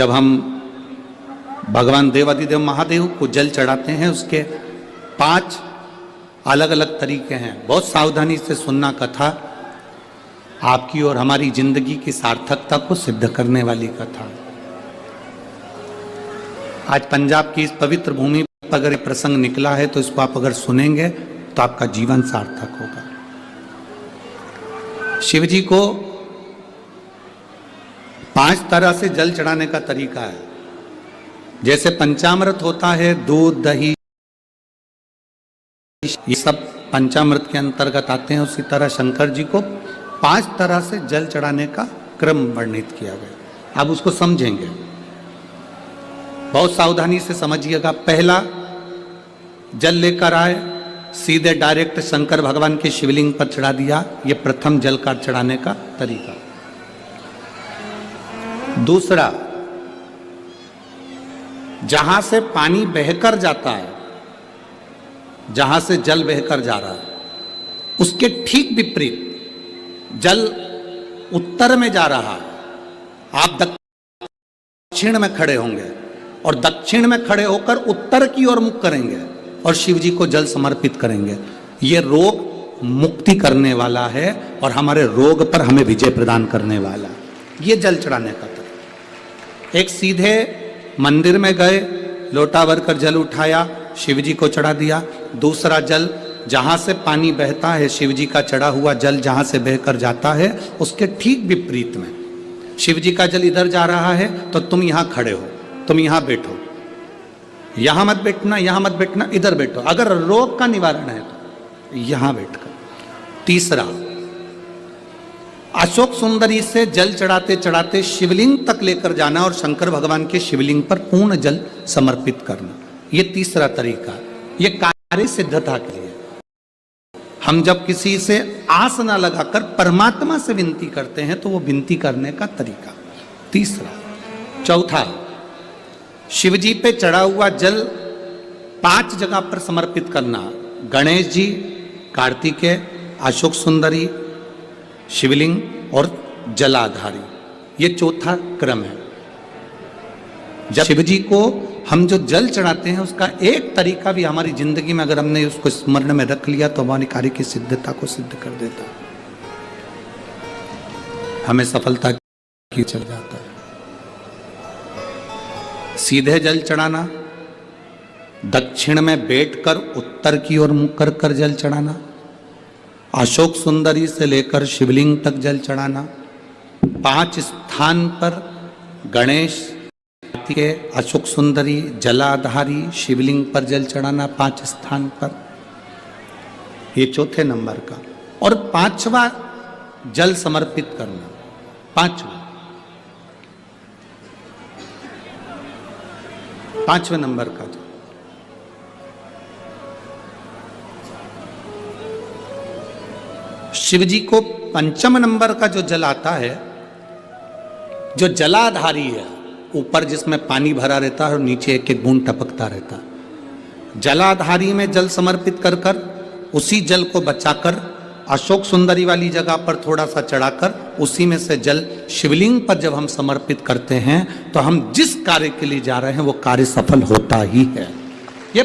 जब हम भगवान देवाधिदेव महादेव को जल चढ़ाते हैं, उसके 5 अलग अलग तरीके हैं। बहुत सावधानी से सुनना कथा, आपकी और हमारी जिंदगी की सार्थकता को सिद्ध करने वाली कथा। आज पंजाब की इस पवित्र भूमि पर अगर प्रसंग निकला है तो इसको आप अगर सुनेंगे तो आपका जीवन सार्थक होगा। शिव जी को 5 तरह से जल चढ़ाने का तरीका है। जैसे पंचामृत होता है, दूध, दही, ये सब पंचामृत के अंतर्गत आते हैं, उसी तरह शंकर जी को 5 तरह से जल चढ़ाने का क्रम वर्णित किया गया। अब उसको समझेंगे, बहुत सावधानी से समझिएगा। पहला, जल लेकर आए, सीधे डायरेक्ट शंकर भगवान के शिवलिंग पर चढ़ा दिया। ये प्रथम जल का चढ़ाने का तरीका। दूसरा, जहां से पानी बहकर जाता है, जहां से जल बहकर जा रहा है, उसके ठीक विपरीत जल उत्तर में जा रहा है। आप दक्षिण में खड़े होंगे और दक्षिण में खड़े होकर उत्तर की ओर मुख करेंगे और शिव जी को जल समर्पित करेंगे। ये रोग मुक्ति करने वाला है और हमारे रोग पर हमें विजय प्रदान करने वाला। ये जल चढ़ाने का तरीका। एक, सीधे मंदिर में गए, लोटा भरकर जल उठाया, शिव जी को चढ़ा दिया। दूसरा, जल जहां से पानी बहता है, शिव जी का चढ़ा हुआ जल जहां से बहकर जाता है, उसके ठीक विपरीत में शिव जी का जल इधर जा रहा है तो तुम यहां खड़े हो, तुम यहां बैठो, यहां मत बैठना, यहां मत बैठना, इधर बैठो। अगर रोग का निवारण है तो यहां बैठकर। तीसरा, अशोक सुंदरी से जल चढ़ाते चढ़ाते शिवलिंग तक लेकर जाना और शंकर भगवान के शिवलिंग पर पूर्ण जल समर्पित करना। ये तीसरा तरीका। ये कार्य सिद्धता के लिए। हम जब किसी से आस ना लगाकर परमात्मा से विनती करते हैं तो वो विनती करने का तरीका। तीसरा। चौथा, शिव जी पे चढ़ा हुआ जल 5 जगह पर समर्पित करना। गणेश जी, कार्तिकेय, अशोक सुंदरी, शिवलिंग और जलाधारी। ये चौथा क्रम है। जब शिव जी को हम जो जल चढ़ाते हैं, उसका एक तरीका भी हमारी जिंदगी में अगर हमने उसको स्मरण में रख लिया तो हमारी कार्य की सिद्धता को सिद्ध कर देता है, हमें सफलता की चल जाता है। सीधे जल चढ़ाना, दक्षिण में बैठकर उत्तर की ओर मुख कर कर जल चढ़ाना, अशोक सुंदरी से लेकर शिवलिंग तक जल चढ़ाना, 5 स्थान पर गणेश के, अशोक सुंदरी, जलाधारी, शिवलिंग पर जल चढ़ाना 5 स्थान पर। ये चौथे नंबर का। और 5वां जल समर्पित करना। 5वें नंबर का जो शिव जी को 5म नंबर का जो जल आता है, जो जलाधारी है, ऊपर जिसमें पानी भरा रहता है और नीचे एक एक बूंद टपकता रहता है। जलाधारी में जल समर्पित कर कर उसी जल को बचाकर अशोक सुंदरी वाली जगह पर थोड़ा सा चढ़ाकर उसी में से जल शिवलिंग पर जब हम समर्पित करते हैं तो हम जिस कार्य के लिए जा रहे हैं वो कार्य सफल होता ही है। ये